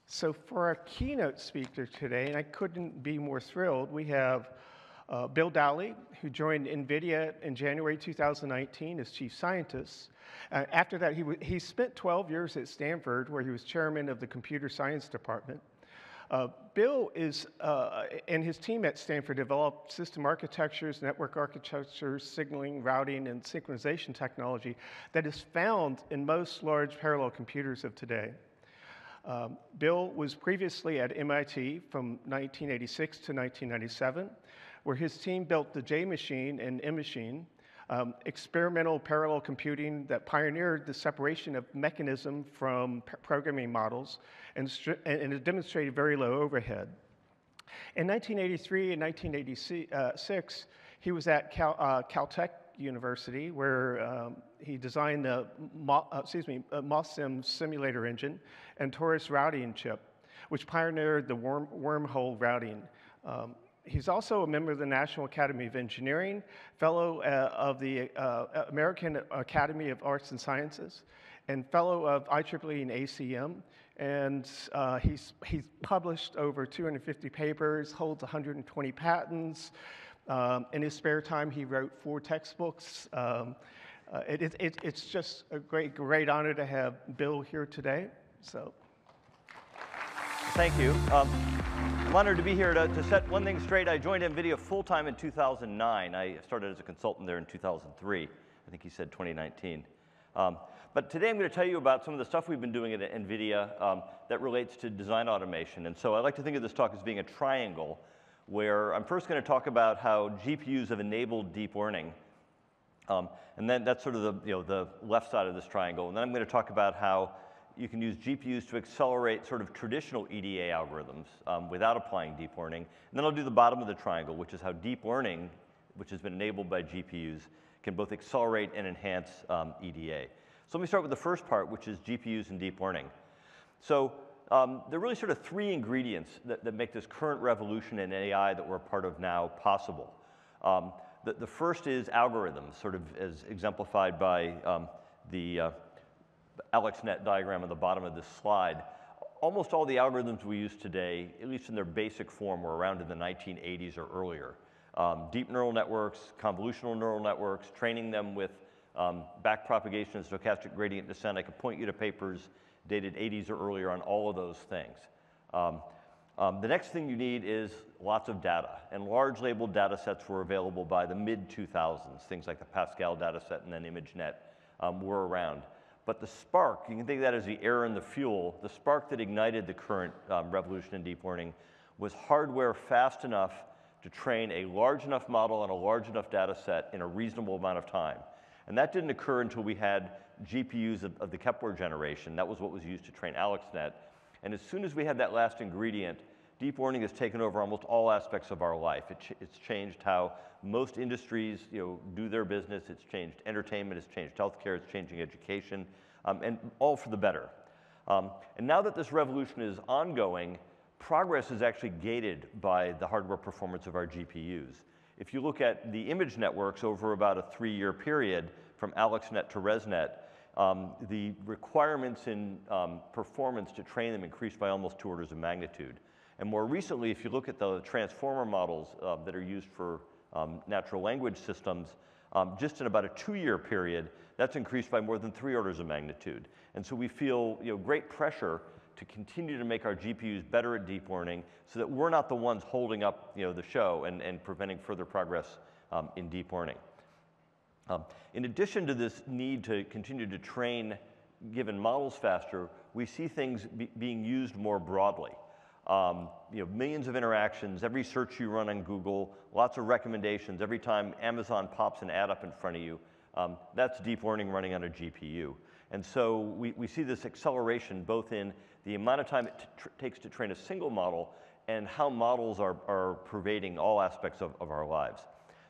So for our keynote speaker today, and I couldn't be more thrilled, we have Bill Dowley, who joined NVIDIA in January 2019 as chief scientist. After that, he spent 12 years at Stanford, where he was chairman of the computer science department. Bill and his team at Stanford developed system architectures, network architectures, signaling, routing, and synchronization technology that is found in most large parallel computers of today. Bill was previously at MIT from 1986 to 1997, where his team built the J machine and M machine, experimental parallel computing that pioneered the separation of mechanism from programming models, and it demonstrated very low overhead. In 1983 and 1986, he was at Caltech University, where he designed the MOSSIM simulator engine and Torus routing chip, which pioneered the wormhole routing. He's also a member of the National Academy of Engineering, fellow of the American Academy of Arts and Sciences, and fellow of IEEE and ACM. And he's published over 250 papers, holds 120 patents. In his spare time, he wrote 4 textbooks. It's just a great honor to have Bill here today. So, thank you. I'm honored to be here to set one thing straight. I joined NVIDIA full-time in 2009. I started as a consultant there in 2003. I think he said 2019. But today I'm going to tell you about some of the stuff we've been doing at NVIDIA that relates to design automation. And so I like to think of this talk as being a triangle, where I'm first going to talk about how GPUs have enabled deep learning. And then that's sort of the left side of this triangle. And then I'm going to talk about how you can use GPUs to accelerate sort of traditional EDA algorithms without applying deep learning. And then I'll do the bottom of the triangle, which is how deep learning, which has been enabled by GPUs, can both accelerate and enhance EDA. So let me start with the first part, which is GPUs and deep learning. So there are really sort of 3 ingredients that make this current revolution in AI that we're a part of now possible. The first is algorithms, sort of as exemplified by the AlexNet diagram on the bottom of this slide. Almost all the algorithms we use today, at least in their basic form, were around in the 1980s or earlier. Deep neural networks, convolutional neural networks, training them with backpropagation and stochastic gradient descent. I could point you to papers dated 80s or earlier on all of those things. The next thing you need is lots of data, and large labeled data sets were available by the mid-2000s. Things like the Pascal data set and then ImageNet were around. But the spark, you can think of that as the air in the fuel, the spark that ignited the current revolution in deep learning was hardware fast enough to train a large enough model on a large enough data set in a reasonable amount of time. And that didn't occur until we had GPUs of the Kepler generation. That was what was used to train AlexNet. And as soon as we had that last ingredient, deep learning has taken over almost all aspects of our life. It's changed how most industries do their business. It's changed entertainment. It's changed healthcare. It's changing education, and all for the better. And now that this revolution is ongoing, progress is actually gated by the hardware performance of our GPUs. If you look at the image networks over about a 3-year period, from AlexNet to ResNet, the requirements in performance to train them increased by almost 2 orders of magnitude. And more recently, if you look at the transformer models that are used for natural language systems, just in about a 2-year period, that's increased by more than 3 orders of magnitude. And so we feel great pressure to continue to make our GPUs better at deep learning so that we're not the ones holding up the show and preventing further progress in deep learning. In addition to this need to continue to train given models faster, we see things being used more broadly. Millions of interactions, every search you run on Google, lots of recommendations, every time Amazon pops an ad up in front of you, that's deep learning running on a GPU. And so we see this acceleration both in the amount of time it takes to train a single model and how models are pervading all aspects of our lives.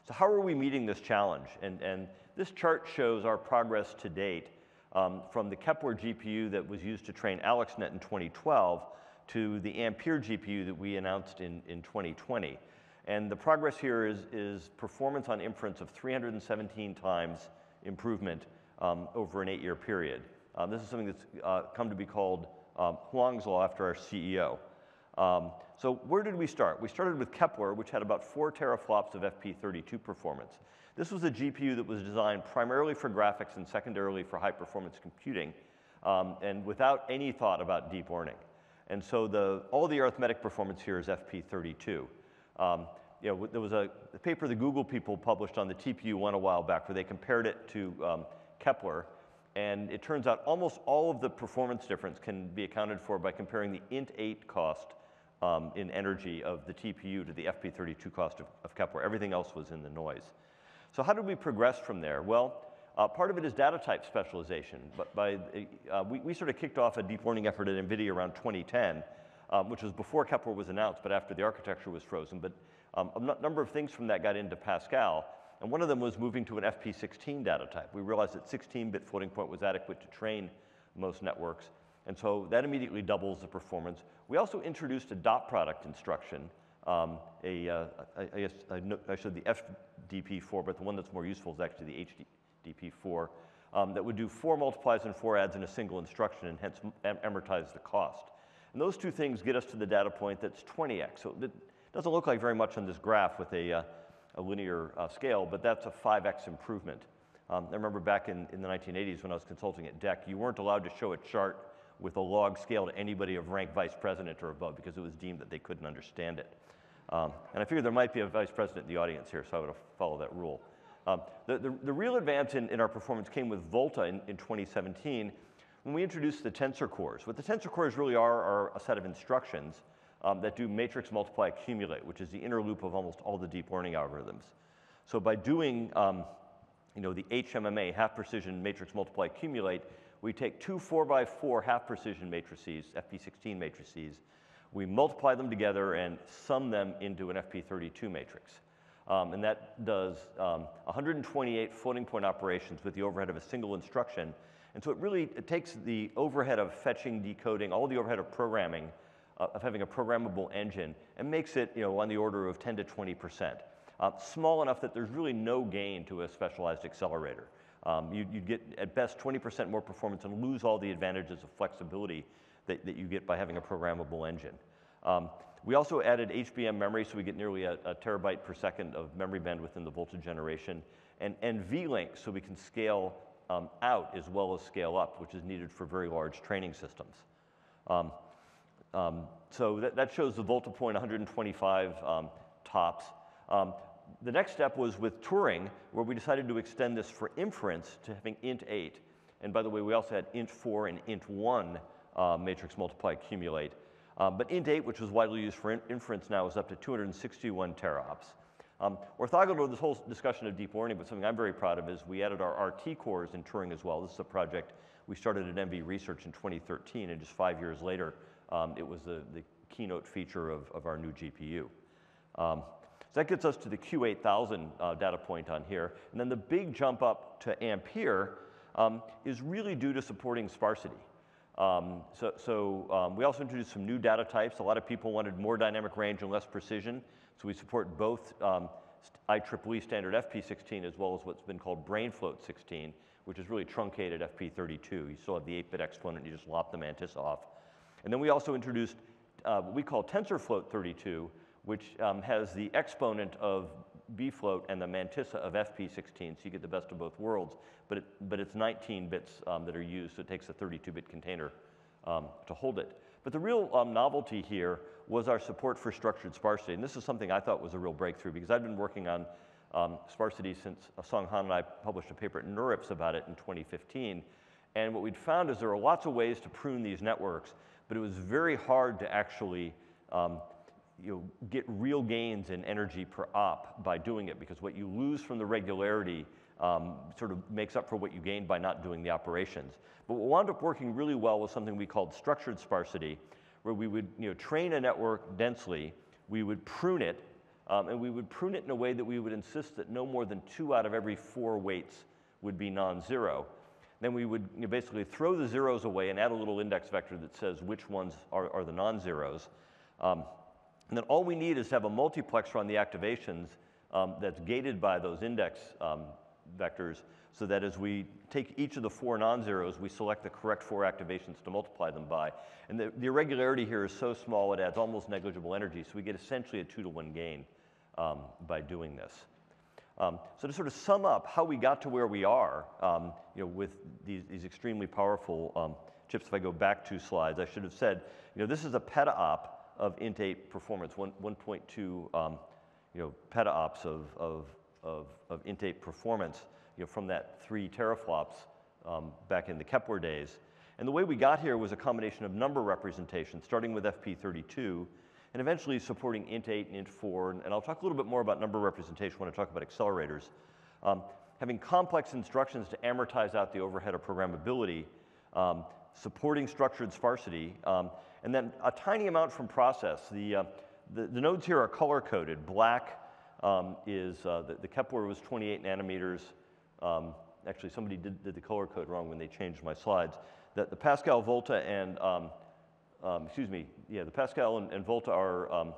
So how are we meeting this challenge? And this chart shows our progress to date from the Kepler GPU that was used to train AlexNet in 2012 to the Ampere GPU that we announced in 2020. And the progress here is performance on inference of 317 times improvement over an 8-year period. This is something that's come to be called Huang's law after our CEO. So where did we start? We started with Kepler, which had about 4 teraflops of FP32 performance. This was a GPU that was designed primarily for graphics and secondarily for high-performance computing, and without any thought about deep learning. And so all the arithmetic performance here is FP32. There was a paper the Google people published on the TPU-1 a while back where they compared it to Kepler, and it turns out almost all of the performance difference can be accounted for by comparing the int8 cost in energy of the TPU to the FP32 cost of Kepler. Everything else was in the noise. So how did we progress from there? Well, part of it is data type specialization. But we sort of kicked off a deep learning effort at NVIDIA around 2010, which was before Kepler was announced, but after the architecture was frozen. But a number of things from that got into Pascal, and one of them was moving to an FP16 data type. We realized that 16-bit floating point was adequate to train most networks, and so that immediately doubles the performance. We also introduced a dot product instruction. I guess I showed the FDP4, but the one that's more useful is actually the HDP4, that would do 4 multiplies and 4 adds in a single instruction and hence amortize the cost. And those two things get us to the data point that's 20x. So it doesn't look like very much on this graph with a linear scale, but that's a 5x improvement. I remember back in the 1980s when I was consulting at DEC, you weren't allowed to show a chart with a log scale to anybody of rank vice president or above because it was deemed that they couldn't understand it. And I figured there might be a vice president in the audience here, so I would follow that rule. The real advance in our performance came with Volta in 2017 when we introduced the tensor cores. What the tensor cores really are a set of instructions that do matrix multiply accumulate, which is the inner loop of almost all the deep learning algorithms. So by doing the HMMA, half precision matrix multiply accumulate, we take 2 4x4 half precision matrices, FP16 matrices, we multiply them together and sum them into an FP32 matrix. And that does 128 floating point operations with the overhead of a single instruction. And so it takes the overhead of fetching, decoding, all the overhead of programming, of having a programmable engine, and makes it on the order of 10 to 20%. Small enough that there's really no gain to a specialized accelerator. You'd get, at best, 20% more performance and lose all the advantages of flexibility that you get by having a programmable engine. We also added HBM memory, so we get nearly a terabyte per second of memory bandwidth in the Volta generation, and VLink, so we can scale out as well as scale up, which is needed for very large training systems. So that shows the Volta point 125 tops. The next step was with Turing, where we decided to extend this for inference to having int8. And by the way, we also had int4 and int1 matrix multiply accumulate. But int8, which was widely used for inference now, is up to 261 teraops. Orthogonal to this whole discussion of deep learning, but something I'm very proud of is we added our RT cores in Turing as well. This is a project we started at NV Research in 2013, and just 5 years later, it was the keynote feature of our new GPU. So that gets us to the Q8000 data point on here. And then the big jump up to Ampere is really due to supporting sparsity. We also introduced some new data types. A lot of people wanted more dynamic range and less precision. So we support both IEEE standard FP16 as well as what's been called BrainFloat 16, which is really truncated FP32. You still have the 8-bit exponent, you just lop the mantis off. And then we also introduced what we call TensorFloat 32, which has the exponent of bfloat and the mantissa of FP16, so you get the best of both worlds, but it's 19 bits that are used, so it takes a 32-bit container to hold it. But the real novelty here was our support for structured sparsity, and this is something I thought was a real breakthrough, because I've been working on sparsity since Song Han and I published a paper at NeurIPS about it in 2015, and what we'd found is there are lots of ways to prune these networks, but it was very hard to actually get real gains in energy per op by doing it, because what you lose from the regularity sort of makes up for what you gain by not doing the operations. But what wound up working really well was something we called structured sparsity, where we would train a network densely, we would prune it, and we would prune it in a way that we would insist that no more than 2 out of every 4 weights would be non-zero. Then we would basically throw the zeros away and add a little index vector that says which ones are the non-zeros. And then all we need is to have a multiplexer on the activations that's gated by those index vectors, so that as we take each of the 4 non-zeros, we select the correct 4 activations to multiply them by. And the irregularity here is so small it adds almost negligible energy, so we get essentially a 2-to-1 gain by doing this. So to sort of sum up how we got to where we are, with these extremely powerful chips, if I go back 2 slides, I should have said, this is a petaop of int8 performance, 1.2 petaops of int8 performance, from that 3 teraflops back in the Kepler days. And the way we got here was a combination of number representation, starting with FP32, and eventually supporting int8 and int4. And I'll talk a little bit more about number representation when I talk about accelerators. Having complex instructions to amortize out the overhead of programmability, supporting structured sparsity, and then a tiny amount from process. The nodes here are color-coded. Black is, the Kepler was 28 nanometers. Actually, somebody did the color code wrong when they changed my slides. The Pascal, Volta, and, the Pascal and Volta are,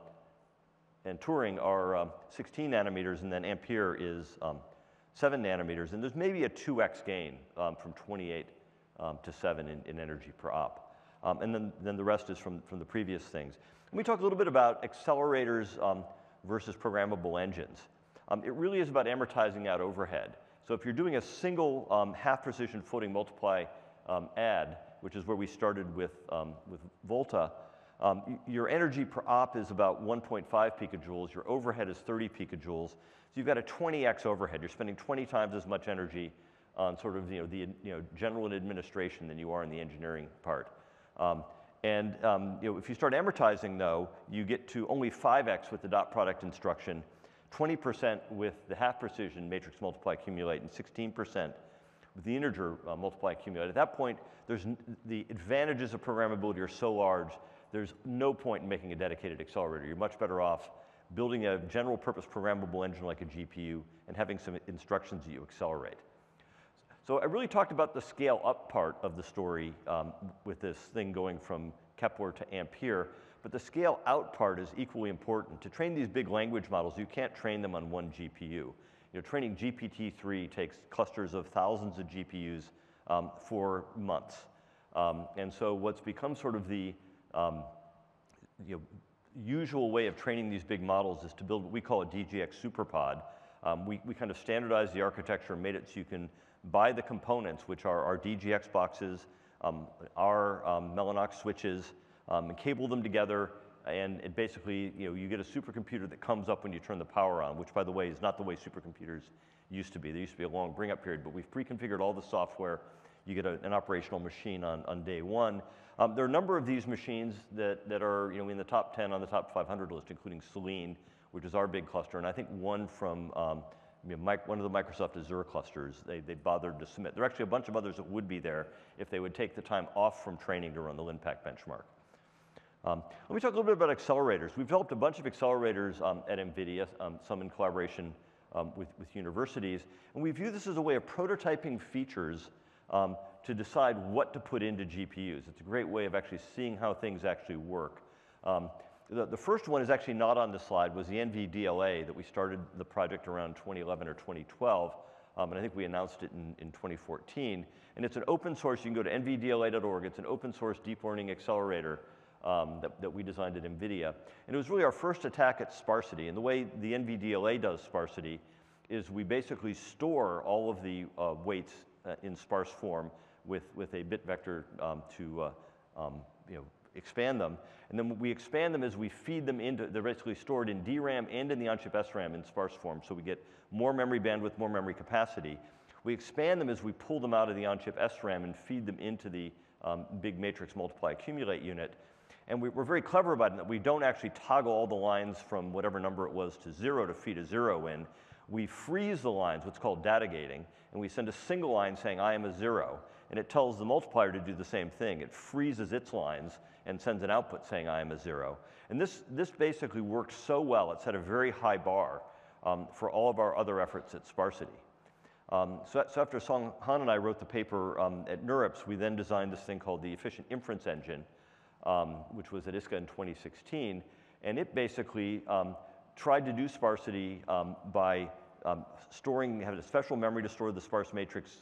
and Turing are 16 nanometers, and then Ampere is 7 nanometers. And there's maybe a 2x gain from 28 to 7 in energy per op. And then the rest is from the previous things. Let me talk a little bit about accelerators versus programmable engines. It really is about amortizing out overhead. So if you're doing a single half-precision floating multiply add, which is where we started with Volta, your energy per op is about 1.5 picojoules. Your overhead is 30 picojoules. So you've got a 20x overhead. You're spending 20 times as much energy on sort of the general administration than you are in the engineering part. If you start amortizing, though, you get to only 5x with the dot product instruction, 20% with the half precision matrix multiply accumulate, and 16% with the integer multiply accumulate. At that point, the advantages of programmability are so large, there's no point in making a dedicated accelerator. You're much better off building a general purpose programmable engine like a GPU and having some instructions that you accelerate. So I really talked about the scale up part of the story with this thing going from Kepler to Ampere, but the scale out part is equally important. To train these big language models, you can't train them on one GPU. Training GPT-3 takes clusters of thousands of GPUs for months. And so what's become sort of the usual way of training these big models is to build what we call a DGX superpod. We kind of standardized the architecture and made it so you can buy the components, which are our DGX boxes, our Mellanox switches, and cable them together, and it basically, you get a supercomputer that comes up when you turn the power on, which, by the way, is not the way supercomputers used to be. There used to be a long bring-up period, but we've pre-configured all the software. You get an operational machine on day one. There are a number of these machines that are, in the top 10 on the top 500 list, including Selene, which is our big cluster, and I think one from one of the Microsoft Azure clusters they bothered to submit. There are actually a bunch of others that would be there if they would take the time off from training to run the LinPack benchmark. Let me talk a little bit about accelerators. We've developed a bunch of accelerators at NVIDIA, some in collaboration with universities, and we view this as a way of prototyping features to decide what to put into GPUs. It's a great way of actually seeing how things actually work. The first one is actually not on the slide, was the NVDLA that we started the project around 2011 or 2012, and I think we announced it in 2014. And it's an open source, you can go to nvdla.org, it's an open source deep learning accelerator that we designed at NVIDIA. And it was really our first attack at sparsity. And the way the NVDLA does sparsity is we basically store all of the weights in sparse form with a bit vector to expand them. And then we expand them as we feed them into, they're basically stored in DRAM and in the on-chip SRAM in sparse form, so we get more memory bandwidth, more memory capacity. We expand them as we pull them out of the on-chip SRAM and feed them into the big matrix multiply accumulate unit. And we're very clever about it, that we don't actually toggle all the lines from whatever number it was to 0 to feed a 0 in. We freeze the lines, what's called data gating, and we send a single line saying, I am a 0. And it tells the multiplier to do the same thing. It freezes its lines and sends an output saying, I am a 0. And this basically worked so well, it set a very high bar for all of our other efforts at sparsity. So after Song Han and I wrote the paper at NeurIPS, we then designed this thing called the Efficient Inference Engine, which was at ISCA in 2016. And it basically tried to do sparsity by have a special memory to store the sparse matrix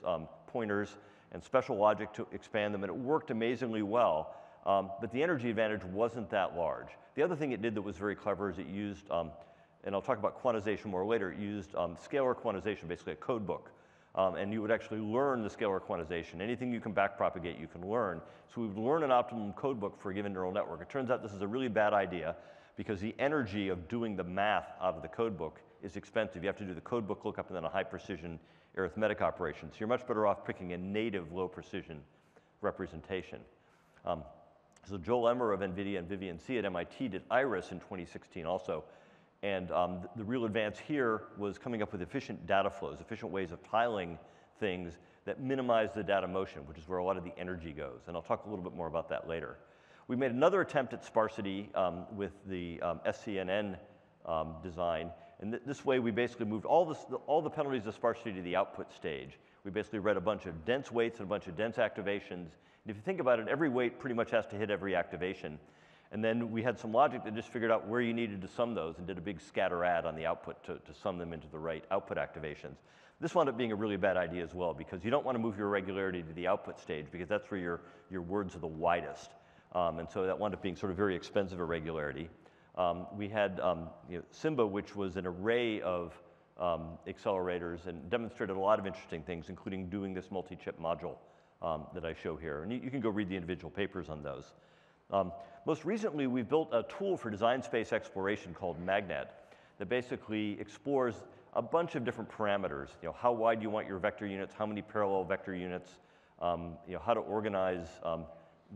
pointers and special logic to expand them, and it worked amazingly well. But the energy advantage wasn't that large. The other thing it did that was very clever is it used, and I'll talk about quantization more later, it used scalar quantization, basically a code book. And you would actually learn the scalar quantization. Anything you can backpropagate, you can learn. So we would learn an optimum code book for a given neural network. It turns out this is a really bad idea because the energy of doing the math out of the code book is expensive. You have to do the code book lookup and then a high precision arithmetic operation. So you're much better off picking a native low precision representation. So Joel Emmer of NVIDIA and Vivian C at MIT did IRIS in 2016 also. And the real advance here was coming up with efficient data flows, efficient ways of tiling things that minimize the data motion, which is where a lot of the energy goes. And I'll talk a little bit more about that later. We made another attempt at sparsity with the SCNN design. And this way, we basically moved all the penalties of sparsity to the output stage. We basically read a bunch of dense weights and a bunch of dense activations. And if you think about it, every weight pretty much has to hit every activation. And then we had some logic that just figured out where you needed to sum those and did a big scatter add on the output to sum them into the right output activations. This wound up being a really bad idea as well because you don't want to move your irregularity to the output stage because that's where your words are the widest. And so that wound up being sort of very expensive irregularity. We had Simba, which was an array of accelerators and demonstrated a lot of interesting things, including doing this multi-chip module that I show here. And you can go read the individual papers on those. Most recently, we've built a tool for design space exploration called Magnet that basically explores a bunch of different parameters. How wide you want your vector units, how many parallel vector units, how to organize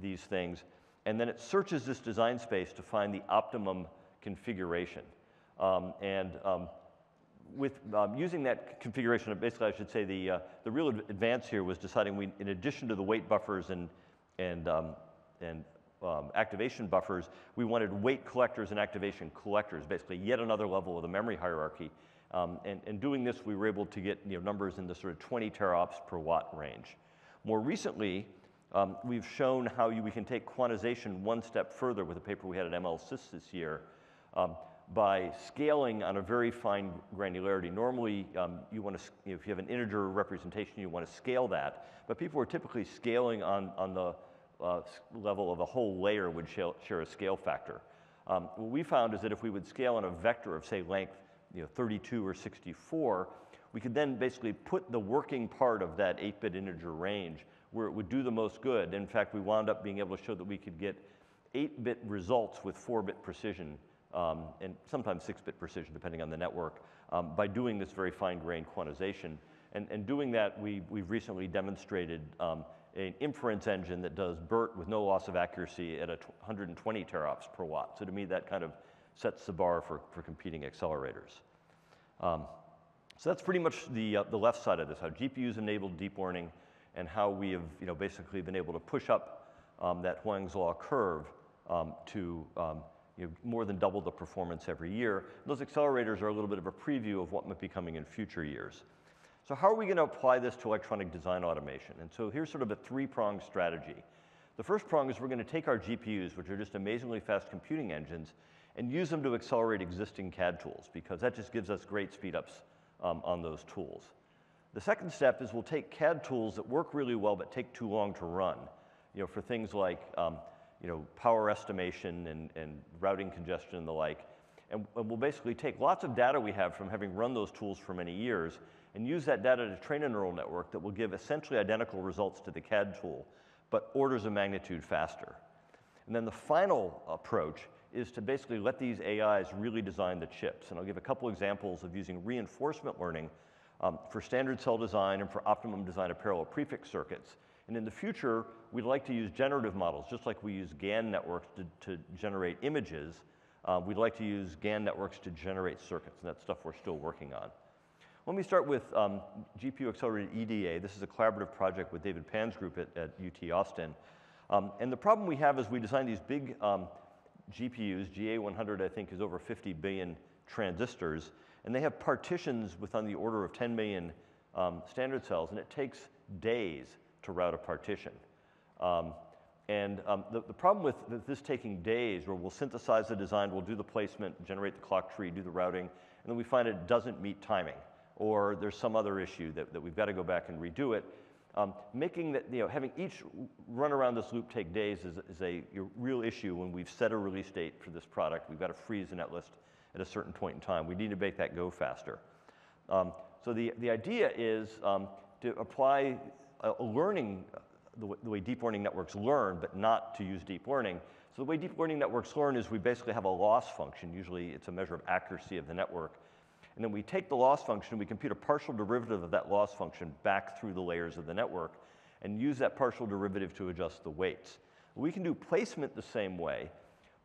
these things. And then it searches this design space to find the optimum configuration. With using that configuration, basically I should say the real advance here was deciding in addition to the weight buffers and activation buffers, we wanted weight collectors and activation collectors, basically yet another level of the memory hierarchy. And doing this, we were able to get numbers in the sort of 20 teraops per watt range. More recently, we've shown how we can take quantization one step further with a paper we had at MLSys this year by scaling on a very fine granularity. Normally, you want to, if you have an integer representation, you want to scale that. But people are typically scaling on the level of a whole layer would share a scale factor. What we found is that if we would scale on a vector of, say, length 32 or 64, we could then basically put the working part of that 8-bit integer range where it would do the most good. In fact, we wound up being able to show that we could get 8-bit results with 4-bit precision and sometimes 6-bit precision, depending on the network, by doing this very fine-grained quantization. And doing that, we've recently demonstrated an inference engine that does BERT with no loss of accuracy at 120 teraops per watt. So to me, that kind of sets the bar for competing accelerators. So that's pretty much the left side of this, how GPUs enabled deep learning and how we have basically been able to push up that Huang's law curve to more than double the performance every year. Those accelerators are a little bit of a preview of what might be coming in future years. So how are we going to apply this to electronic design automation? And so here's sort of a three-pronged strategy. The first prong is we're going to take our GPUs, which are just amazingly fast computing engines, and use them to accelerate existing CAD tools, because that just gives us great speed-ups on those tools. The second step is we'll take CAD tools that work really well but take too long to run, for things like power estimation and routing congestion and the like. And we'll basically take lots of data we have from having run those tools for many years and use that data to train a neural network that will give essentially identical results to the CAD tool, but orders of magnitude faster. And then the final approach is to basically let these AIs really design the chips. And I'll give a couple examples of using reinforcement learning for standard cell design and for optimum design of parallel prefix circuits. And in the future, we'd like to use generative models, just like we use GAN networks to generate images. We'd like to use GAN networks to generate circuits, and that's stuff we're still working on. Let me start with GPU Accelerated EDA. This is a collaborative project with David Pan's group at UT Austin. And the problem we have is we designed these big GPUs. GA100, I think, is over 50 billion transistors. And they have partitions with on the order of 10 million standard cells, and it takes days to route a partition. The problem with this taking days, where we'll synthesize the design, we'll do the placement, generate the clock tree, do the routing, and then we find it doesn't meet timing. or there's some other issue that we've got to go back and redo it. Making that, having each run around this loop take days is a real issue when we've set a release date for this product. We've got to freeze the netlist at a certain point in time. We need to make that go faster. So the idea is to apply a learning, the way deep learning networks learn, but not to use deep learning. So the way deep learning networks learn is we basically have a loss function. Usually it's a measure of accuracy of the network. And then we take the loss function, we compute a partial derivative of that loss function back through the layers of the network and use that partial derivative to adjust the weights. We can do placement the same way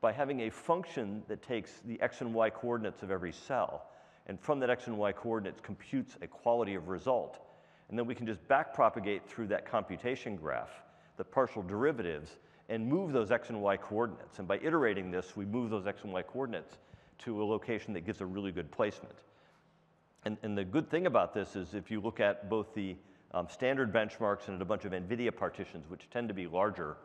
by having a function that takes the x and y coordinates of every cell, and from that x and y coordinates computes a quality of result. And then we can just backpropagate through that computation graph, the partial derivatives, and move those x and y coordinates. And by iterating this, we move those x and y coordinates to a location that gives a really good placement. And the good thing about this is if you look at both the standard benchmarks and a bunch of NVIDIA partitions, which tend to be larger,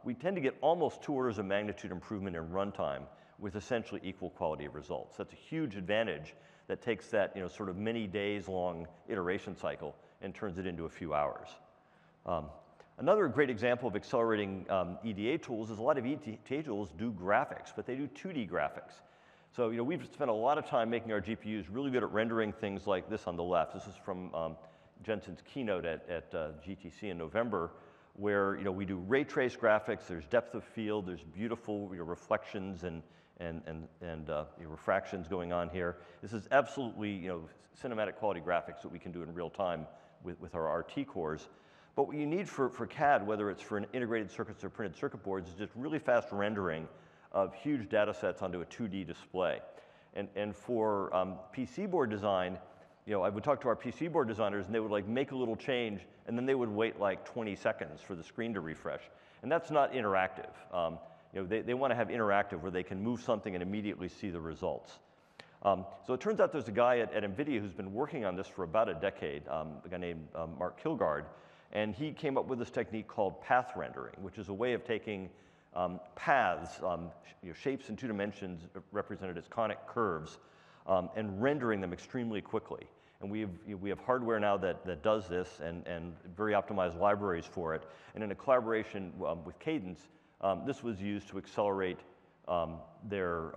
we tend to get almost 2 orders of magnitude improvement in runtime with essentially equal quality of results. That's a huge advantage that takes that sort of many days long iteration cycle and turns it into a few hours. Another great example of accelerating EDA tools is a lot of EDA tools do graphics, but they do 2D graphics. So we've spent a lot of time making our GPUs really good at rendering things like this on the left. This is from Jensen's keynote at GTC in November, where we do ray trace graphics. There's depth of field. There's beautiful reflections and refractions going on here. This is absolutely cinematic quality graphics that we can do in real time with our RT cores. But what you need for CAD, whether it's for an integrated circuits or printed circuit boards, is just really fast rendering of huge data sets onto a 2D display. And for PC board design, I would talk to our PC board designers and they would make a little change and then they would wait 20 seconds for the screen to refresh. And that's not interactive. They want to have interactive where they can move something and immediately see the results. So it turns out there's a guy at NVIDIA who's been working on this for about a decade, a guy named Mark Kilgard, and he came up with this technique called path rendering, which is a way of taking paths, shapes in 2 dimensions represented as conic curves, and rendering them extremely quickly. And we have hardware now that does this and very optimized libraries for it. And in a collaboration with Cadence, this was used to accelerate their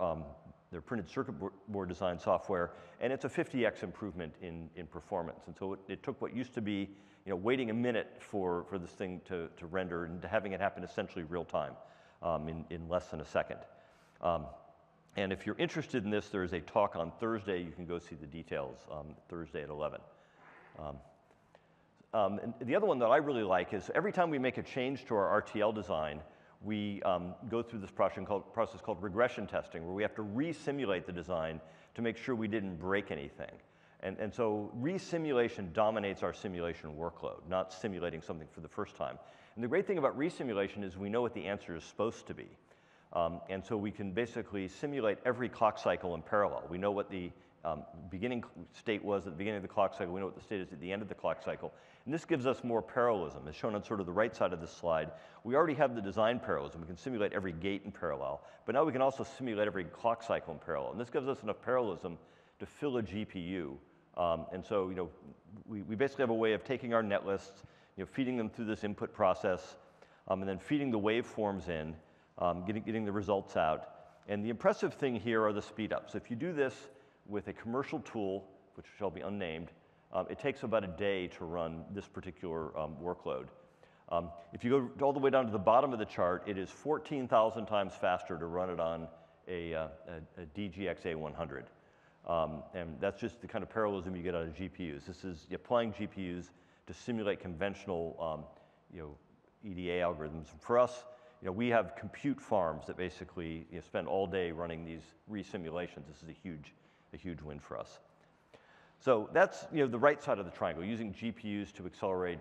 printed circuit board design software, and it's a 50x improvement in performance. And so it took what used to be waiting a minute for this thing to render and to having it happen essentially real time. In less than a second. And if you're interested in this, there's a talk on Thursday. You can go see the details Thursday at 11. And the other one that I really like is every time we make a change to our RTL design, we go through this process called regression testing, where we have to re-simulate the design to make sure we didn't break anything. And so re-simulation dominates our simulation workload, not simulating something for the first time. And the great thing about re-simulation is we know what the answer is supposed to be. And so we can basically simulate every clock cycle in parallel. We know what the beginning state was at the beginning of the clock cycle. We know what the state is at the end of the clock cycle. And this gives us more parallelism. As shown on sort of the right side of this slide, we already have the design parallelism. We can simulate every gate in parallel. But now we can also simulate every clock cycle in parallel. And this gives us enough parallelism to fill a GPU. And so we basically have a way of taking our net lists, feeding them through this input process, and then feeding the waveforms in, getting the results out. And the impressive thing here are the speedups. So if you do this with a commercial tool, which shall be unnamed, it takes about a day to run this particular workload. If you go all the way down to the bottom of the chart, it is 14,000 times faster to run it on a DGX A100. And that's just the kind of parallelism you get out of GPUs. This is applying GPUs to simulate conventional EDA algorithms. For us, we have compute farms that basically spend all day running these re-simulations. This is a huge win for us. So that's the right side of the triangle, using GPUs to accelerate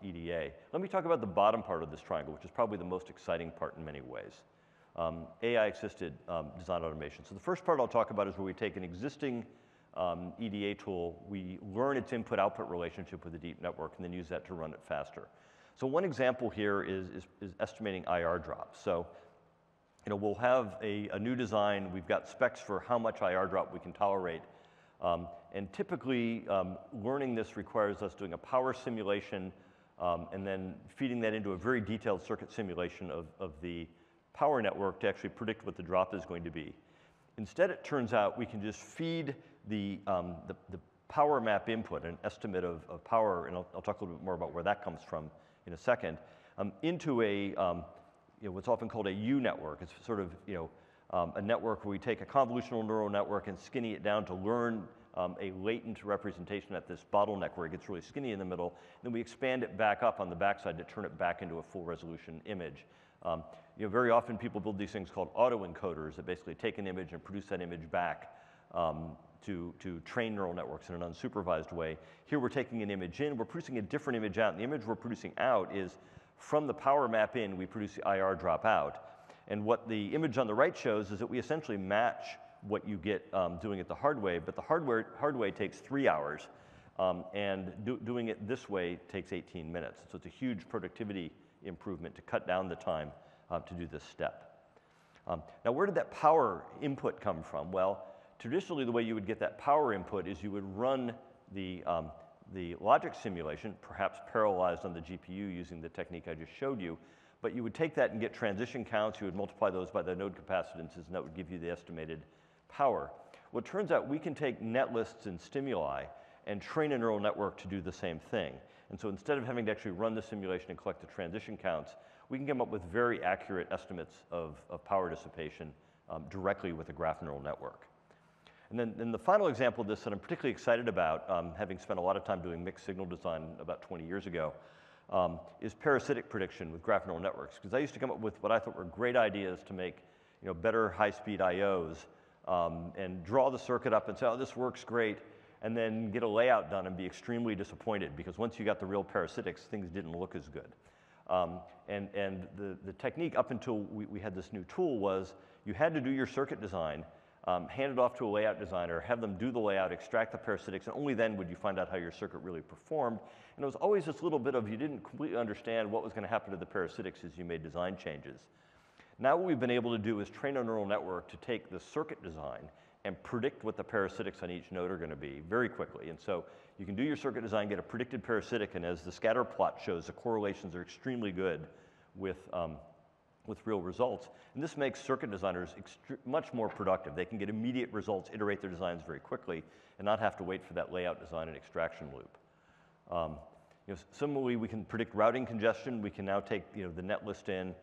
EDA. Let me talk about the bottom part of this triangle, which is probably the most exciting part in many ways. AI-assisted design automation. So the first part I'll talk about is where we take an existing EDA tool, we learn its input-output relationship with a deep network, and then use that to run it faster. So one example here is estimating IR drops. So we'll have a new design. We've got specs for how much IR drop we can tolerate. And typically, learning this requires us doing a power simulation and then feeding that into a very detailed circuit simulation of the power network to actually predict what the drop is going to be. Instead, it turns out we can just feed the power map input, an estimate of power, and I'll talk a little bit more about where that comes from in a second, into a what's often called a U network. It's sort of a network where we take a convolutional neural network and skinny it down to learn a latent representation at this bottleneck where it gets really skinny in the middle. Then we expand it back up on the backside to turn it back into a full resolution image. Very often people build these things called autoencoders that basically take an image and produce that image back to train neural networks in an unsupervised way. Here we're taking an image in, we're producing a different image out, and the image we're producing out is from the power map in, we produce the IR drop out. And what the image on the right shows is that we essentially match what you get doing it the hard way, but the hard way takes 3 hours, and doing it this way takes 18 minutes. So it's a huge productivity improvement to cut down the time to do this step. Now, where did that power input come from? Well, traditionally, the way you would get that power input is you would run the logic simulation, perhaps parallelized on the GPU using the technique I just showed you, but you would take that and get transition counts, you would multiply those by the node capacitances, and that would give you the estimated power. Well, it turns out we can take netlists and stimuli and train a neural network to do the same thing. And so instead of having to actually run the simulation and collect the transition counts, we can come up with very accurate estimates of power dissipation directly with a graph neural network. And then the final example of this that I'm particularly excited about, having spent a lot of time doing mixed signal design about 20 years ago, is parasitic prediction with graph neural networks. Because I used to come up with what I thought were great ideas to make better high-speed I/Os and draw the circuit up and say, oh, this works great, and then get a layout done and be extremely disappointed because once you got the real parasitics, things didn't look as good. And the technique up until we had this new tool was you had to do your circuit design, hand it off to a layout designer, have them do the layout, extract the parasitics, and only then would you find out how your circuit really performed. And it was always this little bit of you didn't completely understand what was going to happen to the parasitics as you made design changes. Now what we've been able to do is train a neural network to take the circuit design and predict what the parasitics on each node are going to be very quickly. And so you can do your circuit design, get a predicted parasitic, and as the scatter plot shows, the correlations are extremely good with real results. And this makes circuit designers much more productive. They can get immediate results, iterate their designs very quickly, and not have to wait for that layout design and extraction loop. Similarly, we can predict routing congestion. We can now take the netlist in,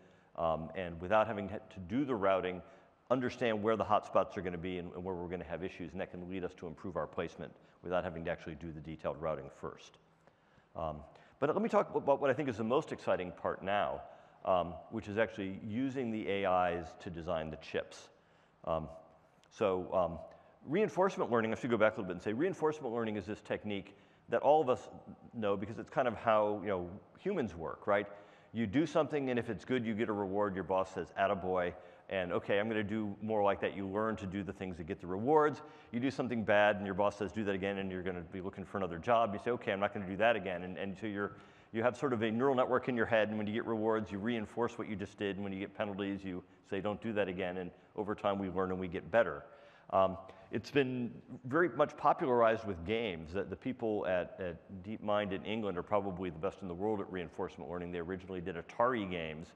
and without having to do the routing, understand where the hotspots are going to be and where we're going to have issues, and that can lead us to improve our placement without having to actually do the detailed routing first. But let me talk about what I think is the most exciting part now, which is actually using the AIs to design the chips. Reinforcement learning, I should go back a little bit and say reinforcement learning is this technique that all of us know because it's kind of how humans work, right? You do something, and if it's good, you get a reward. Your boss says, attaboy, and okay, I'm going to do more like that. You learn to do the things that get the rewards. You do something bad, and your boss says, do that again, and you're going to be looking for another job. You say, okay, I'm not going to do that again. And so you have sort of a neural network in your head, and when you get rewards, you reinforce what you just did, and when you get penalties, you say, don't do that again, and over time, we learn and we get better. It's been very much popularized with games. The people at DeepMind in England are probably the best in the world at reinforcement learning. They originally did Atari games.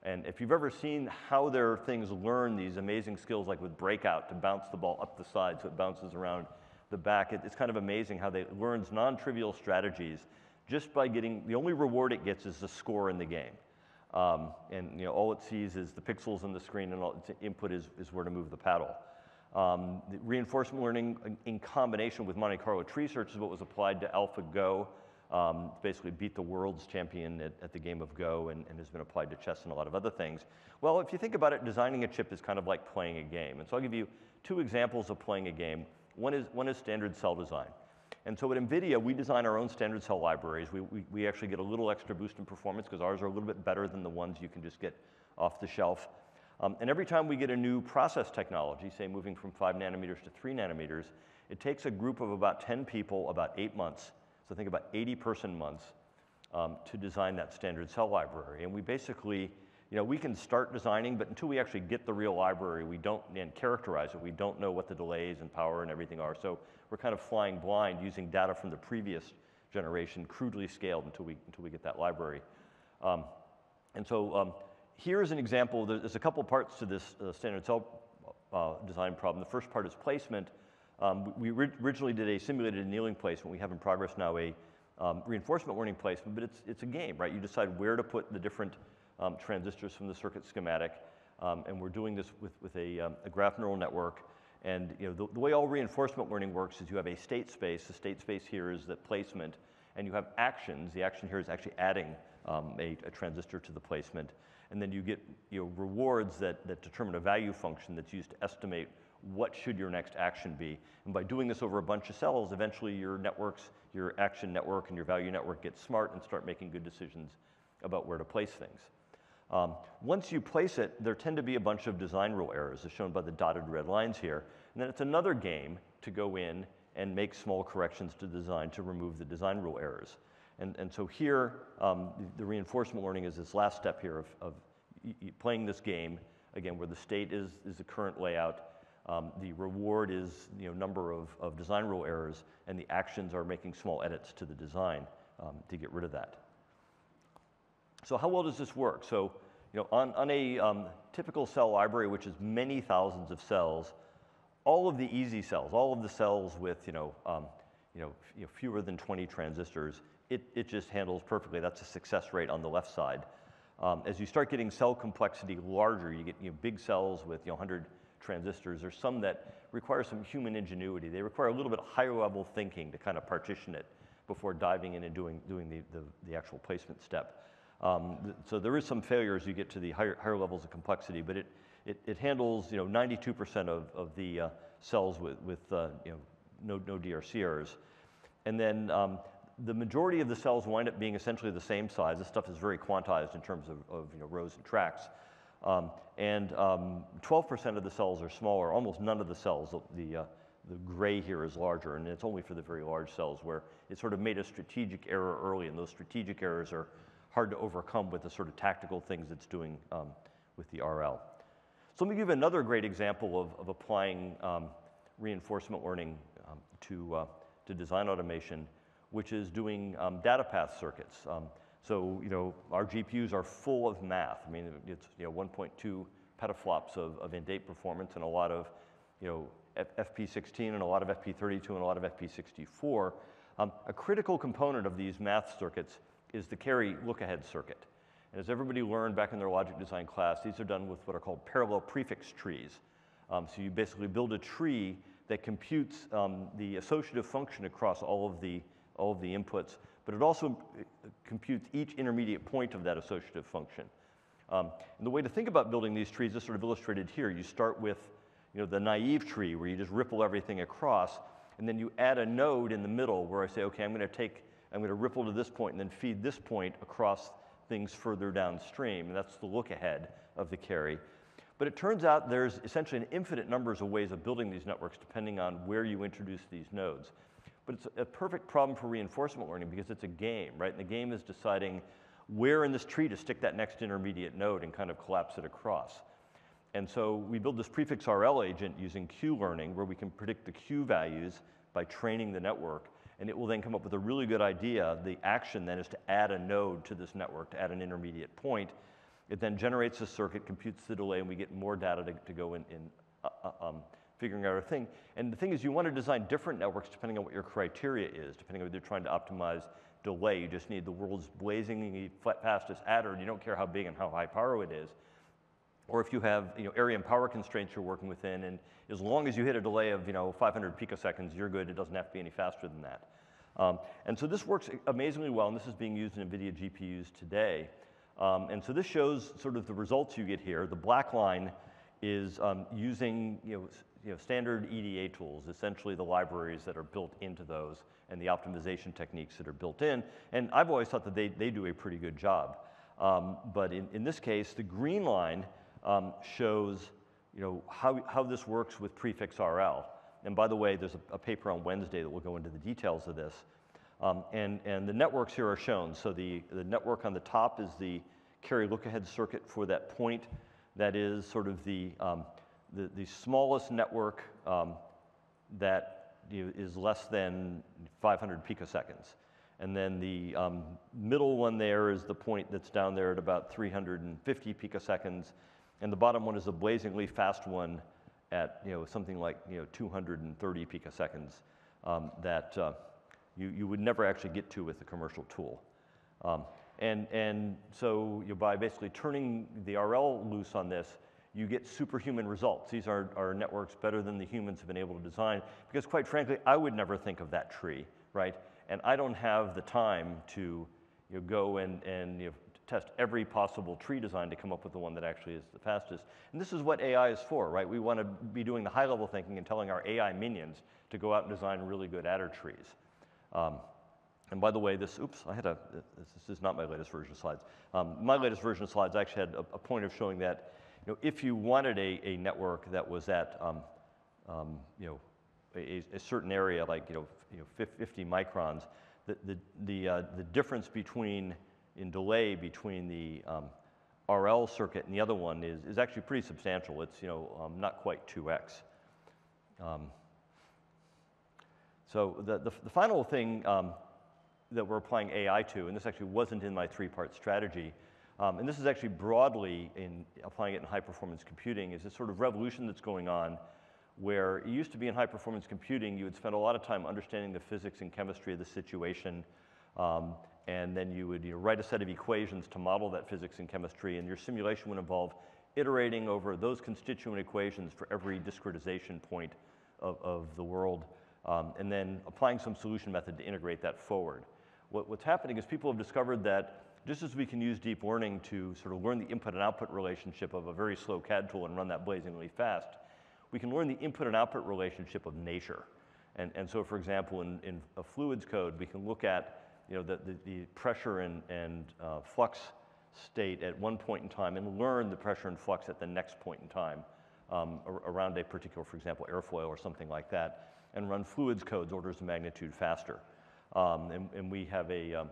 And if you've ever seen how their things learn these amazing skills, like with breakout, to bounce the ball up the side so it bounces around the back, it's kind of amazing how they learns non-trivial strategies just by getting, the only reward it gets is the score in the game. And all it sees is the pixels on the screen, and all its input is where to move the paddle. The reinforcement learning in combination with Monte Carlo tree search is what was applied to AlphaGo. Basically beat the world's champion at the game of Go and has been applied to chess and a lot of other things. Well, if you think about it, designing a chip is kind of like playing a game. And so I'll give you two examples of playing a game. One is standard cell design. And so at NVIDIA, we design our own standard cell libraries. We actually get a little extra boost in performance because ours are a little bit better than the ones you can just get off the shelf. And every time we get a new process technology, say moving from 5 nanometers to 3 nanometers, it takes a group of about 10 people about 8 months, so think about 80 person months, to design that standard cell library. And we basically we can start designing, but until we actually get the real library, we don't, and characterize it, we don't know what the delays and power and everything are. So we're kind of flying blind using data from the previous generation, crudely scaled until we get that library. Here's an example. There's a couple parts to this standard cell design problem. The first part is placement. We originally did a simulated annealing placement. We have in progress now a reinforcement learning placement, but it's a game, right? You decide where to put the different transistors from the circuit schematic, and we're doing this with a graph neural network. And the way all reinforcement learning works is you have a state space. The state space here is the placement, and you have actions. The action here is actually adding a transistor to the placement, and then you get rewards that determine a value function that's used to estimate what should your next action be. And by doing this over a bunch of cells, eventually your networks, your action network and your value network get smart and start making good decisions about where to place things. Once you place it, there tend to be a bunch of design rule errors, as shown by the dotted red lines here. And then it's another game to go in and make small corrections to design to remove the design rule errors. And so here, the reinforcement learning is this last step here of playing this game, again, where the state is the current layout, the reward is number of design rule errors, and the actions are making small edits to the design to get rid of that. So how well does this work? So on a typical cell library, which is many thousands of cells, all of the easy cells, all of the cells with fewer than 20 transistors, it just handles perfectly. That's a success rate on the left side. As you start getting cell complexity larger, you get big cells with 100 transistors. There's some that require some human ingenuity. They require a little bit higher level thinking to kind of partition it before diving in and doing the actual placement step. So there is some failure as you get to the higher levels of complexity, but it handles 92% of the cells with no DRC errors. And then the majority of the cells wind up being essentially the same size. This stuff is very quantized in terms of rows and tracks. And 12% of the cells are smaller. Almost none of the cells, the gray here is larger, and it's only for the very large cells where it sort of made a strategic error early, and those strategic errors are hard to overcome with the sort of tactical things it's doing with the RL. So let me give you another great example of applying reinforcement learning to design automation, which is doing DATAPATH circuits. So our GPUs are full of math. I mean, it's 1.2 petaflops of in-date performance and a lot of FP16 and a lot of FP32 and a lot of FP64. A critical component of these math circuits is the carry look-ahead circuit. And as everybody learned back in their logic design class, these are done with what are called parallel prefix trees. So you basically build a tree that computes the associative function across all of the inputs, but it also computes each intermediate point of that associative function. And the way to think about building these trees is sort of illustrated here. You start with the naive tree where you just ripple everything across, and then you add a node in the middle where I say, okay, I'm going to ripple to this point and then feed this point across things further downstream, and that's the look ahead of the carry. But it turns out there's essentially an infinite numbers of ways of building these networks depending on where you introduce these nodes. But it's a perfect problem for reinforcement learning because it's a game, right? And the game is deciding where in this tree to stick that next intermediate node and kind of collapse it across. And so we build this PREFIXRL agent using Q learning where we can predict the Q values by training the network. And it will then come up with a really good idea. The action then is to add a node to this network, to add an intermediate point. It then generates a circuit, computes the delay, and we get more data to go in figuring out a thing. And the thing is, you want to design different networks depending on what your criteria is, depending on whether you're trying to optimize delay. You just need the world's blazingly fastest adder, and you don't care how big and how high power it is. Or if you have area and power constraints you're working within, and as long as you hit a delay of 500 picoseconds, you're good. It doesn't have to be any faster than that. And so this works amazingly well, and this is being used in NVIDIA GPUs today. And so this shows sort of the results you get here. The black line is using standard EDA tools, essentially the libraries that are built into those and the optimization techniques that are built in. And I've always thought that they do a pretty good job. But in this case, the green line shows how this works with PREFIXRL. And by the way, there's a paper on Wednesday that will go into the details of this. And the networks here are shown. So the network on the top is the carry look-ahead circuit for that point that is sort of the smallest network that is less than 500 picoseconds. And then the middle one there is the point that's down there at about 350 picoseconds. And the bottom one is a blazingly fast one at something like 230 picoseconds that you would never actually get to with a commercial tool. And so by basically turning the RL loose on this, you get superhuman results. These are networks better than the humans have been able to design, because quite frankly, I would never think of that tree, right? And I don't have the time to go and test every possible tree design to come up with the one that actually is the fastest. And this is what AI is for, right? We want to be doing the high-level thinking and telling our AI minions to go out and design really good adder trees. And by the way, this is not my latest version of slides. My latest version of slides actually had a point of showing that if you wanted a network that was at a certain area, like 50 microns, the difference in delay between the RL circuit and the other one is actually pretty substantial. It's not quite 2x. So the final thing that we're applying AI to, and this actually wasn't in my three-part strategy, and this is actually broadly in applying it in high-performance computing, is this sort of revolution that's going on where it used to be in high-performance computing, you would spend a lot of time understanding the physics and chemistry of the situation, and then you would write a set of equations to model that physics and chemistry, and your simulation would involve iterating over those constituent equations for every discretization point of the world, and then applying some solution method to integrate that forward. What's happening is people have discovered that just as we can use deep learning to sort of learn the input and output relationship of a very slow CAD tool and run that blazingly fast, we can learn the input and output relationship of nature. And so, for example, in a fluids code, we can look at the pressure and flux state at one point in time and learn the pressure and flux at the next point in time around a particular, for example, airfoil or something like that, and run fluids codes orders of magnitude faster. And we have a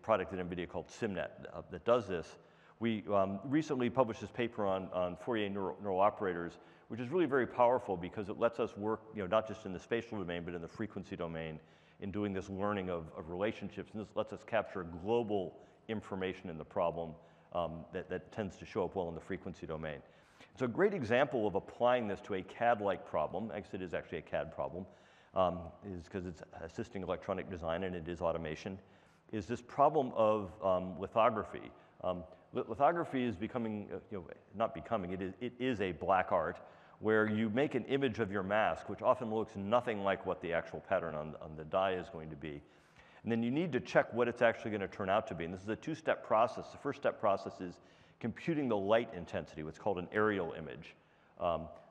product at NVIDIA called SimNet that does this. We recently published this paper on Fourier neural operators, which is really very powerful because it lets us work not just in the spatial domain, but in the frequency domain in doing this learning of relationships. And this lets us capture global information in the problem that tends to show up well in the frequency domain. So a great example of applying this to a CAD-like problem, actually it is actually a CAD problem, is because it's assisting electronic design and it is automation, is this problem of lithography. Lithography is becoming, not becoming, it is a black art where you make an image of your mask, which often looks nothing like what the actual pattern on the die is going to be. And then you need to check what it's actually going to turn out to be. And this is a two-step process. The first step process is computing the light intensity, what's called an aerial image,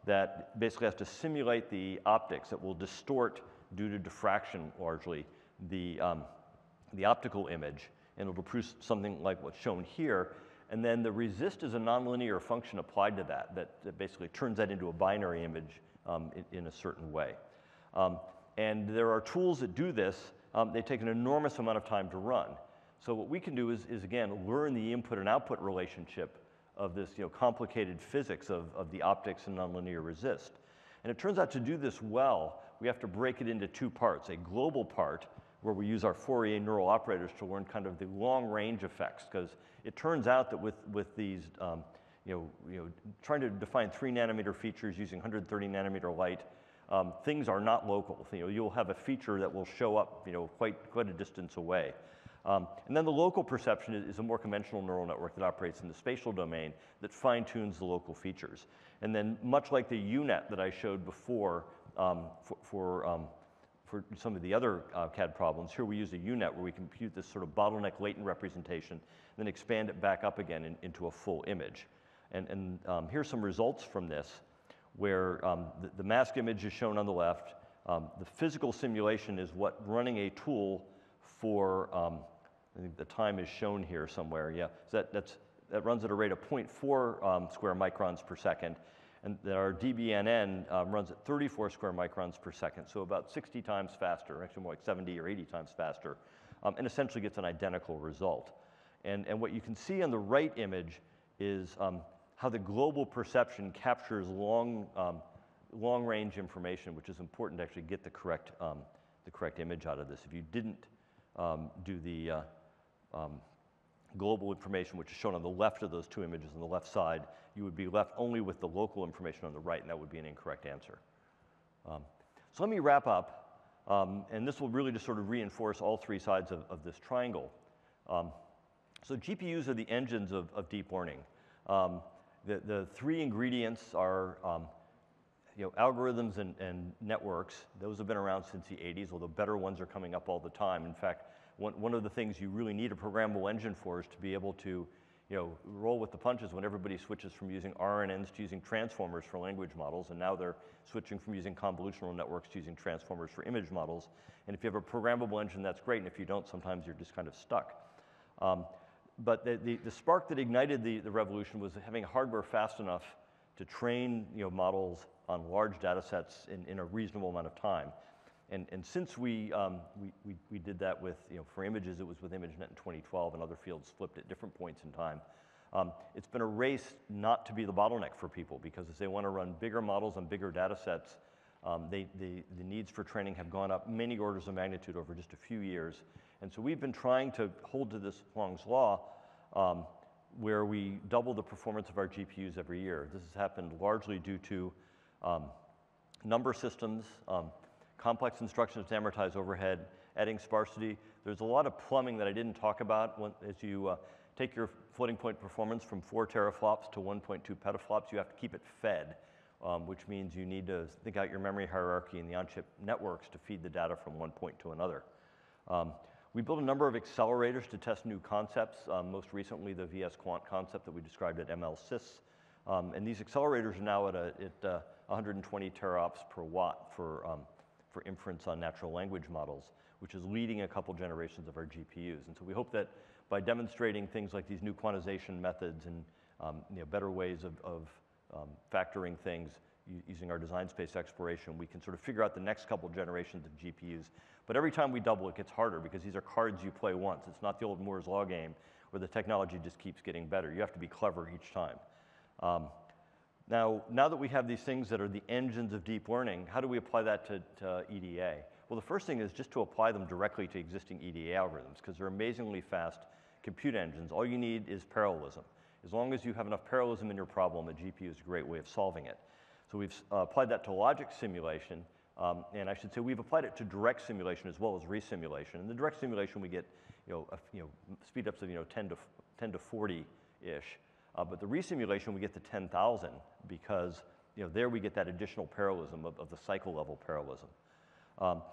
that basically has to simulate the optics that will distort, due to diffraction largely, the optical image. And it'll produce something like what's shown here. And then the resist is a nonlinear function applied to that basically turns that into a binary image in a certain way. And there are tools that do this. They take an enormous amount of time to run. So what we can do is again, learn the input and output relationship of this complicated physics of the optics and nonlinear resist. And it turns out to do this well, we have to break it into two parts, a global part, where we use our Fourier neural operators to learn kind of the long-range effects, because it turns out that with these, trying to define 3-nanometer features using 130-nanometer light, things are not local. You'll have a feature that will show up, quite a distance away. And then the local perception is a more conventional neural network that operates in the spatial domain that fine-tunes the local features. And then, much like the UNet that I showed before for some of the other CAD problems, here we use a UNet where we compute this sort of bottleneck latent representation, and then expand it back up again into a full image. And here's some results from this, where the mask image is shown on the left. The physical simulation is what running a tool for, I think the time is shown here somewhere, yeah. So that runs at a rate of 0.4 square microns per second. And our DBNN runs at 34 square microns per second, so about 60 times faster, actually more like 70 or 80 times faster, and essentially gets an identical result. And what you can see on the right image is how the global perception captures long-range information, which is important to actually get the correct image out of this. If you didn't do the global information, which is shown on the left of those two images on the left side, you would be left only with the local information on the right, and that would be an incorrect answer. So let me wrap up, and this will really just sort of reinforce all three sides of this triangle. So GPUs are the engines of deep learning. The three ingredients are algorithms and networks. Those have been around since the 80s, although better ones are coming up all the time. In fact, one of the things you really need a programmable engine for is to be able to roll with the punches when everybody switches from using RNNs to using transformers for language models, and now they're switching from using convolutional networks to using transformers for image models. And if you have a programmable engine, that's great, and if you don't, sometimes you're just kind of stuck. But the spark that ignited the revolution was having hardware fast enough to train models on large data sets in a reasonable amount of time. And since we did that with, for images, it was with ImageNet in 2012, and other fields flipped at different points in time. It's been a race not to be the bottleneck for people, because as they want to run bigger models on bigger data sets, the needs for training have gone up many orders of magnitude over just a few years. And so we've been trying to hold to this Huang's law, where we double the performance of our GPUs every year. This has happened largely due to number systems, complex instructions to amortize overhead, adding sparsity. There's a lot of plumbing that I didn't talk about. As you take your floating point performance from 4 teraflops to 1.2 petaflops, you have to keep it fed, which means you need to think out your memory hierarchy and the on-chip networks to feed the data from one point to another. We built a number of accelerators to test new concepts, most recently the VS Quant concept that we described at MLSys. And these accelerators are now at 120 teraops per watt for inference on natural language models, which is leading a couple generations of our GPUs. And so we hope that by demonstrating things like these new quantization methods and better ways of factoring things using our design space exploration, we can sort of figure out the next couple generations of GPUs. But every time we double, it gets harder, because these are cards you play once. It's not the old Moore's Law game where the technology just keeps getting better. You have to be clever each time. Now that we have these things that are the engines of deep learning, how do we apply that to EDA? Well, the first thing is just to apply them directly to existing EDA algorithms, because they're amazingly fast compute engines. All you need is parallelism. As long as you have enough parallelism in your problem, a GPU is a great way of solving it. So we've applied that to logic simulation, and I should say we've applied it to direct simulation as well as resimulation. In the direct simulation, we get speed-ups of 10 to 40-ish. But the resimulation, we get to 10,000, because there we get that additional parallelism of the cycle-level parallelism.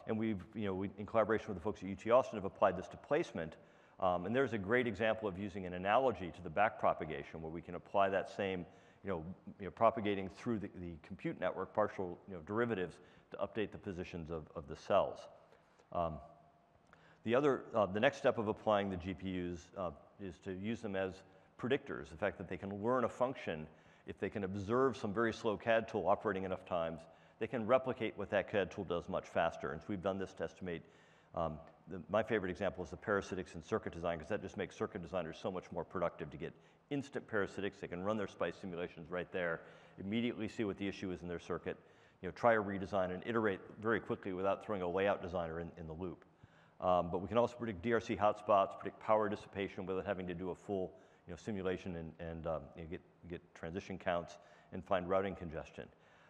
And we, in collaboration with the folks at UT Austin, have applied this to placement. And there's a great example of using an analogy to the backpropagation, where we can apply that same, propagating through the compute network, partial derivatives, to update the positions of the cells. The next step of applying the GPUs is to use them as predictors, the fact that they can learn a function. If they can observe some very slow CAD tool operating enough times, they can replicate what that CAD tool does much faster. And so we've done this to estimate, my favorite example is the parasitics in circuit design, because that just makes circuit designers so much more productive to get instant parasitics. They can run their SPICE simulations right there, immediately see what the issue is in their circuit, try a redesign and iterate very quickly without throwing a layout designer in the loop. But we can also predict DRC hotspots, predict power dissipation without having to do a full simulation and get transition counts and find routing congestion.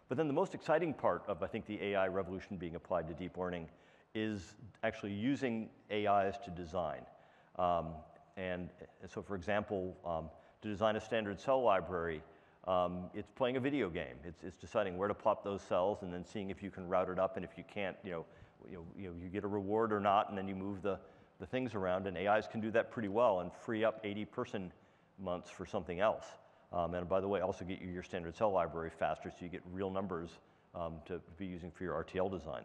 But then the most exciting part of, I think, the AI revolution being applied to deep learning is actually using AIs to design. And so, for example, to design a standard cell library, it's playing a video game. It's deciding where to plop those cells and then seeing if you can route it up, and if you can't, you get a reward or not, and then you move the things around. And AIs can do that pretty well and free up 80 person months for something else. And by the way, also get you your standard cell library faster, so you get real numbers to be using for your RTL design.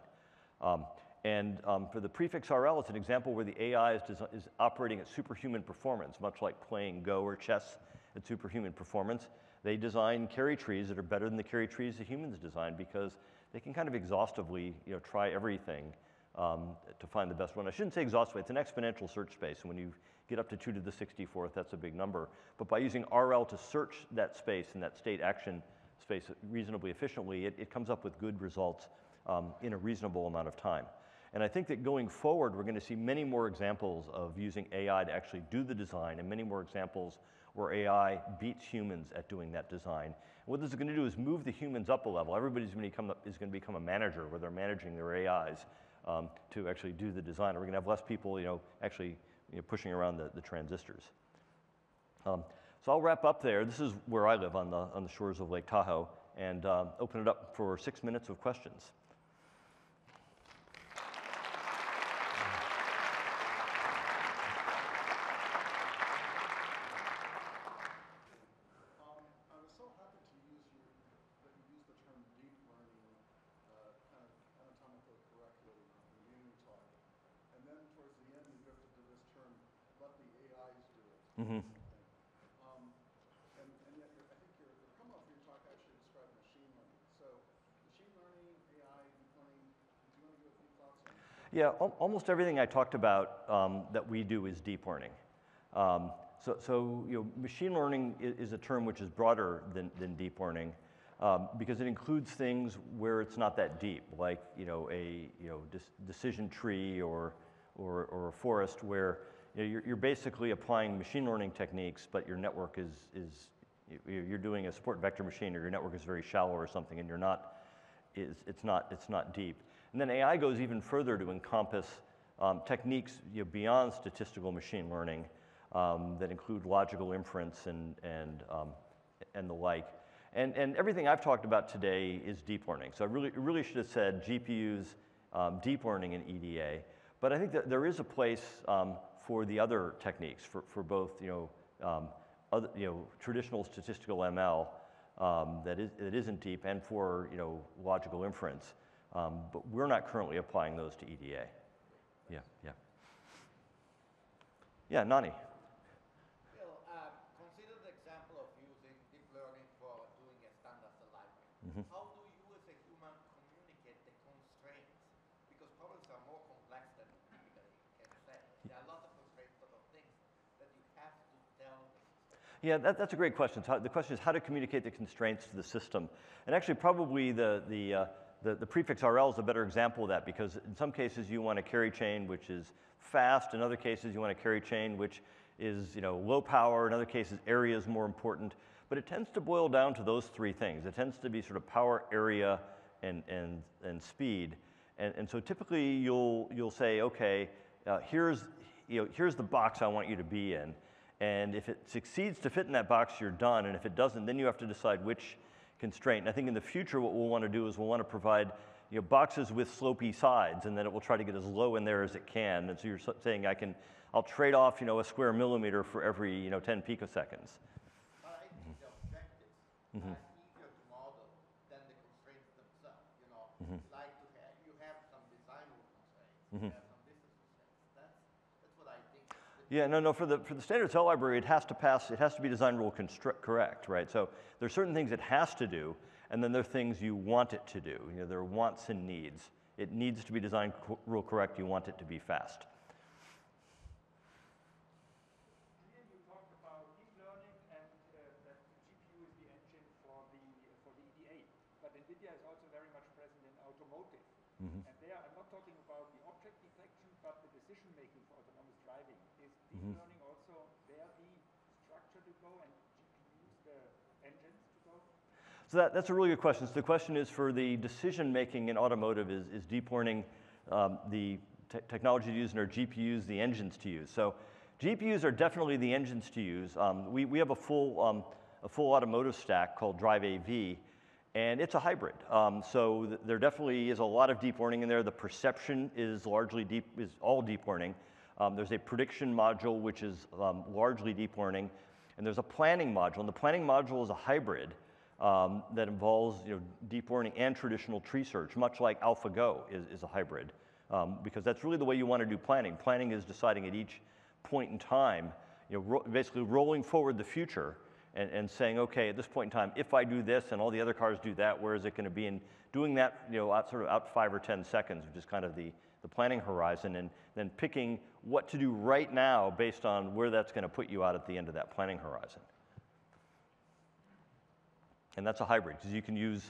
For the PREFIXRL, it's an example where the AI is operating at superhuman performance, much like playing Go or chess at superhuman performance. They design carry trees that are better than the carry trees the humans design, because they can kind of exhaustively try everything to find the best one. I shouldn't say exhaustively, it's an exponential search space. And when you get up to 2 to the 64th, that's a big number. But by using RL to search that space and that state action space reasonably efficiently, it comes up with good results in a reasonable amount of time. And I think that going forward, we're going to see many more examples of using AI to actually do the design, and many more examples where AI beats humans at doing that design. And what this is going to do is move the humans up a level. Everybody's going to become a manager where they're managing their AIs to actually do the design. We're going to have less people, actually pushing around the transistors. So I'll wrap up there. This is where I live on the shores of Lake Tahoe, and open it up for 6 minutes of questions. And yet, I think your come-up for your talk actually described machine learning. So, machine learning, AI, deep learning, do you want to give a few thoughts on that? Yeah, almost everything I talked about that we do is deep learning. Machine learning is a term which is broader than deep learning because it includes things where it's not that deep, like a decision tree or a forest where you're basically applying machine learning techniques, but your network you're doing a support vector machine, or your network is very shallow or something, and it's not deep. And then AI goes even further to encompass techniques beyond statistical machine learning that include logical inference and the like. And everything I've talked about today is deep learning. So I really should have said GPUs, deep learning, and EDA. But I think that there is a place for the other techniques, for both traditional statistical ML that isn't deep, and for logical inference. But we're not currently applying those to EDA. Yeah, Nani. Well, consider the example of using deep learning for doing a standard library. How do you as a human communicate the constraints? Because problems are more complex than you typically can say. There are a lot of constraints, a lot of things that you have to tell the system. Yeah, that's a great question. So the question is how to communicate the constraints to the system. And actually probably the PREFIXRL is a better example of that, because in some cases you want a carry chain which is fast. In other cases you want a carry chain which is low power. In other cases area is more important. But it tends to boil down to those three things. It tends to be sort of power, area, and speed. And so typically you'll say, okay, here's the box I want you to be in. And if it succeeds to fit in that box, you're done. And if it doesn't, then you have to decide which constraint. And I think in the future what we'll want to do is we'll want to provide boxes with slopey sides, and then it will try to get as low in there as it can. And so you're saying I'll trade off a square millimeter for every 10 picoseconds. But I think the objectives are easier to model than the constraints themselves. Like you have some design rule constraints, you have some business constraints. That's what I think. Yeah, no. For the standard cell library, it has to be design rule correct, right? So there's certain things it has to do, and then there are things you want it to do. There are wants and needs. It needs to be design rule correct. You want it to be fast. Here you talked about deep learning and that the GPU is the engine for the EDA. But NVIDIA is also very much present in automotive. And there, I'm not talking about the object detection, but the decision making for autonomous driving. Is deep learning also there the structure to go, and GPUs the engines to go? So that's a really good question. So the question is, for the decision making in automotive, is deep learning the technology to use, and are GPUs the engines to use? So GPUs are definitely the engines to use. We have a full automotive stack called Drive AV, and it's a hybrid. So there definitely is a lot of deep learning in there. The perception is all deep learning. There's a prediction module which is largely deep learning, and there's a planning module. And the planning module is a hybrid that involves deep learning and traditional tree search, much like AlphaGo is a hybrid, because that's really the way you want to do planning. Planning is deciding at each point in time, basically rolling forward the future and saying, okay, at this point in time, if I do this and all the other cars do that, where is it going to be? And doing that, sort of out 5 or 10 seconds, which is kind of the planning horizon, and then picking what to do right now based on where that's going to put you out at the end of that planning horizon. And that's a hybrid, because you can use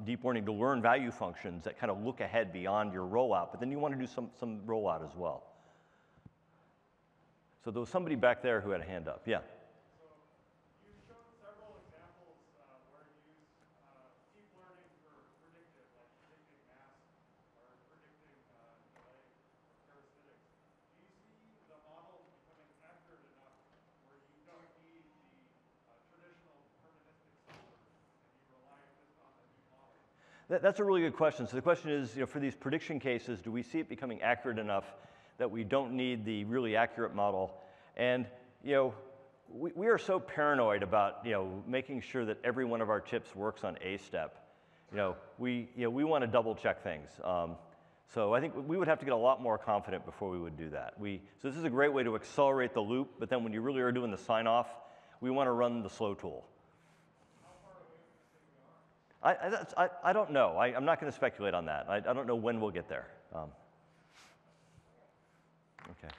deep learning to learn value functions that kind of look ahead beyond your rollout, but then you want to do some rollout as well. So there was somebody back there who had a hand up. Yeah. So you showed several examples where you use deep learning for predictive, like predicting mass or predicting delay or parasitics. Do you see the model becoming accurate enough where you don't need the traditional deterministic solver and you rely just on the new model? That's a really good question. So the question is, for these prediction cases, do we see it becoming accurate enough that we don't need the really accurate model? And we are so paranoid about making sure that every one of our chips works on a step. We want to double check things. So I think we would have to get a lot more confident before we would do that. So this is a great way to accelerate the loop, but then when you really are doing the sign-off, we want to run the slow tool. I don't know. I'm not going to speculate on that. I don't know when we'll get there. Okay.